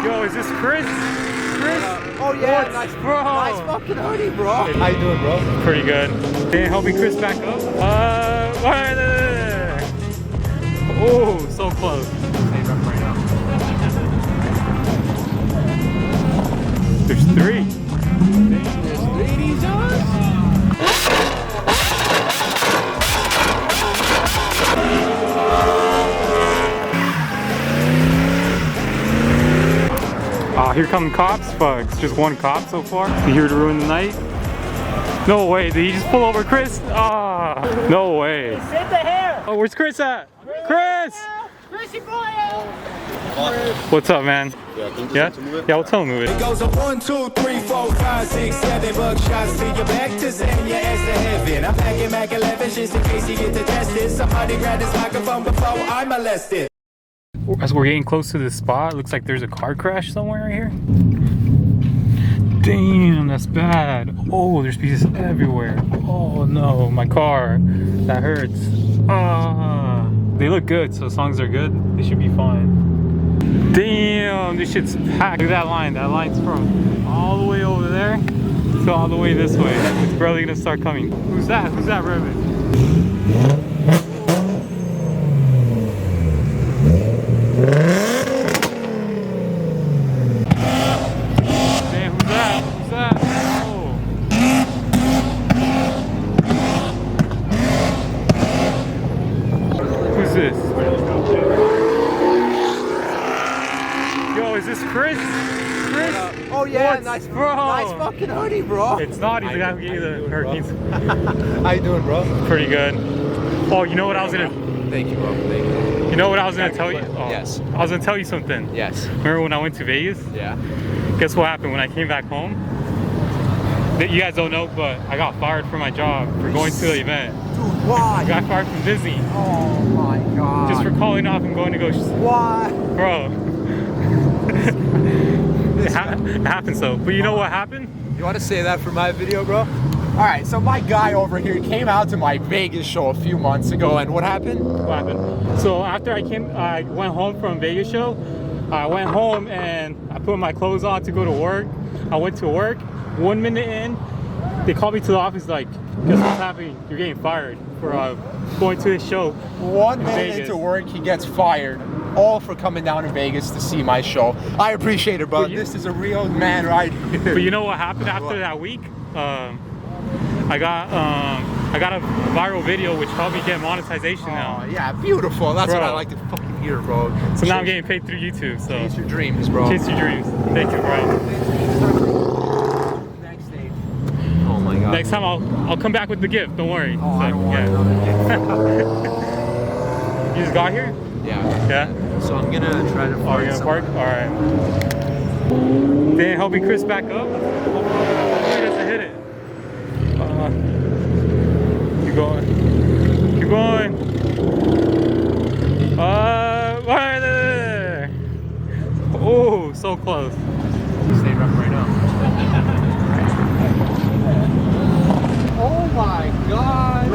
Yo, is this Chris? Chris? Oh yeah, what? nice, bro. Nice fucking hoodie, bro. How you doing, bro? Pretty good. Can you help me Chris back up? Oh, so close. Stay rough right now. There's three. There's ladies on. Here come cops. Fuck, it's just one cop so far. You here to ruin the night? No way, did he just pull over Chris? Ah, no way. Sit the hair. Oh, where's Chris at? Chris! Chrissy boy. What's up, man? Yeah? Yeah, we'll tell him move it. It goes up 1, 2, 3, 4, 5, 6, 7 buckshots to your back to send your ass to heaven. I'm packing Mac 11 just in case you get to test it. Somebody grab this microphone before I molest it. As we're getting close to this spot, it looks like there's a car crash somewhere right here. Damn, that's bad. Oh, there's pieces everywhere. Oh no, my car. That hurts. Ah, they look good, so as long as they're good, they should be fine. Damn, this shit's packed. Look at that line. That line's from all the way over there to all the way this way. It's barely gonna start coming. Who's that? Who's that revving? Damn, who's that? Who's that? Oh. Who's this? Yo, is this Chris? Chris? Oh yeah, what? nice, bro. Nice fucking hoodie, bro. It's not. He's the guy who gave you the hurricanes. How you doing, bro? Pretty good. Oh, you know what I was gonna... Thank you, bro. Thank you. You know what I was gonna tell you? Oh, Yes. I was gonna tell you something. Yes. Remember when I went to Vegas? Yeah. Guess what happened when I came back home? You guys don't know, but I got fired from my job for going to the event. Dude, why? I got fired from Disney. Oh my god. Just for calling off and going to go. Why? Bro. It happens though. But you know what happened? You want to say that for my video, bro? All right, so my guy over here came out to my Vegas show a few months ago, and what happened? What happened? So after I went home from Vegas show. I went home and I put my clothes on to go to work. I went to work. 1 minute in, they called me to the office like, guess what's happening? You're getting fired for going to this show. 1 minute into work, he gets fired. All for coming down to Vegas to see my show. I appreciate it, bro. This is a real man right here. But you know what happened after that week? I got a viral video which helped me get monetization now. Yeah, beautiful. That's bro. what I like to fucking hear, bro. So now I'm getting paid through YouTube. So chase your dreams, bro. Chase your dreams. Thank you, bro. Next day. Oh my god. Next time I'll come back with the gift. Don't worry. Oh, I don't want another gift. You just got here? Yeah. Yeah. So I'm gonna try to. Oh, you're gonna park? All right. Then helping Chris back up. He doesn't hit it. Keep going. Keep going. Right there. Oh, so close. Stay rough right now. Oh my god.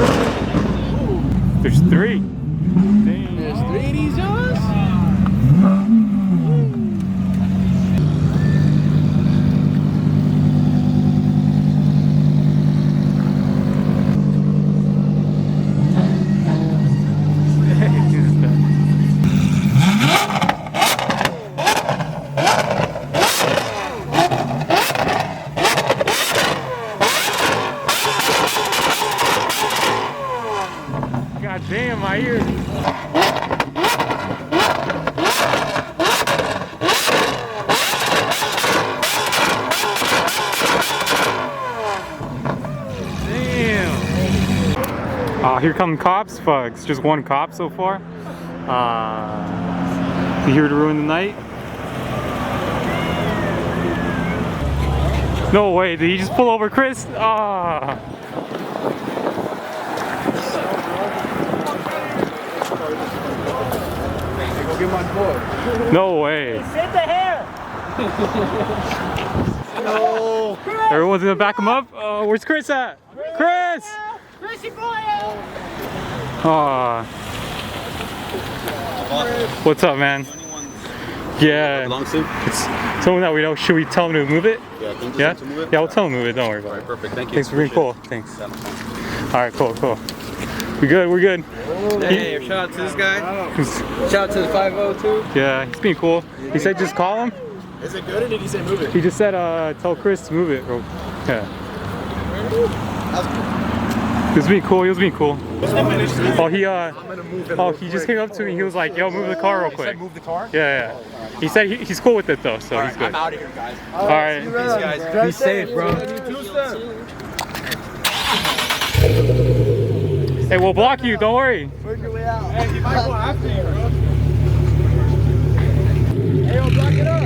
There's three. There's three of these on? God damn, my ears. Damn. Here come cops. Fuck, it's just one cop so far. You here to ruin the night? No way, did he just pull over Chris? Ah. Go get my boy. No way. Sit the hair. No. Everyone's gonna back him up? Oh, where's Chris at? Chris! Chrissy boy. Aw. What's up, man? Yeah. Belongs to? It's someone that we know. Should we tell him to move it? Yeah, can you Yeah? just to move it? Yeah, we'll tell him to move it. Don't worry about Alright, it. perfect. Thank you. Thanks for being cool. Appreciate Thanks. it. Alright, cool, cool. We good, we're good. Hey, shout out to this guy. Shout out to the 502. Yeah, he's being cool. He said just call him. Is it good or did he say move it? He just said tell Chris to move it. Yeah. He was being cool, he was being cool. Oh, he just came up to me. He was like, yo, move the car real He quick. said move the car? Yeah. He said he's cool with it though, so he's good. I'm out of here, guys. Alright. Peace, guys. Be safe, bro. Hey, we'll block you, don't worry. Work your way out. Hey, he might go after you, bro. Hey, yo, block it up.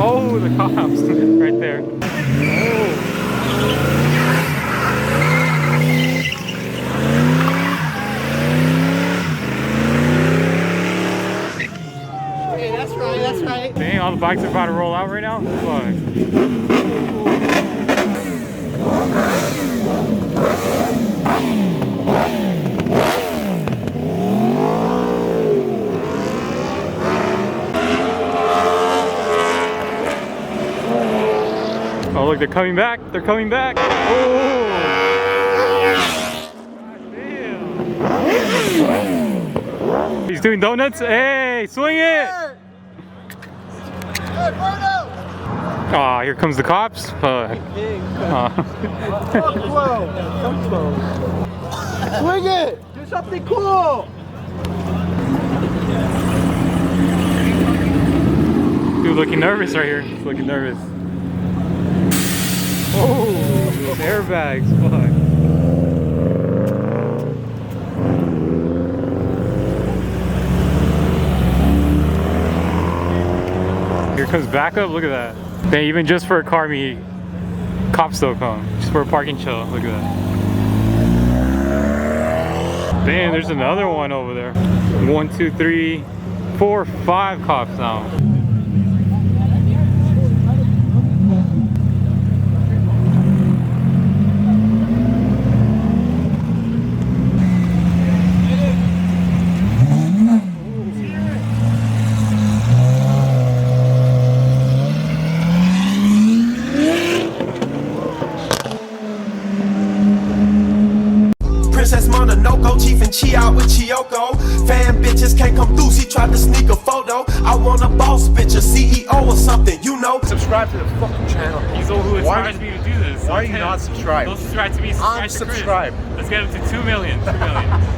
Oh, the cops right there. Hey, that's right, that's right. Dang, all the bikes are about to roll out right now? Fuck. Oh look, they're coming back. They're coming back. Oh! Damn. He's doing donuts. Hey, swing it! Aw, here comes the cops. Swing it. Do something cool. Dude, looking nervous right here. He's looking nervous. Oh, those airbags. Fuck. Here comes backup. Look at that. They even just for a car meet, cops still come. Just for a parking chill. Look at that. Damn, there's another one over there. 1, 2, 3, 4, 5 cops now. Princess Mononoke, Chief and Chi out with Chiyoko. Fan bitches can't come through, she tried to sneak a photo. I want a boss bitch, a CEO or something, you know. Subscribe to the fucking channel. He's the one who inspires me to do this. Why are you not subscribed? Don't subscribe to me, subscribe to Chris. Unsubscribe. Let's get him to 2 million. 2 million.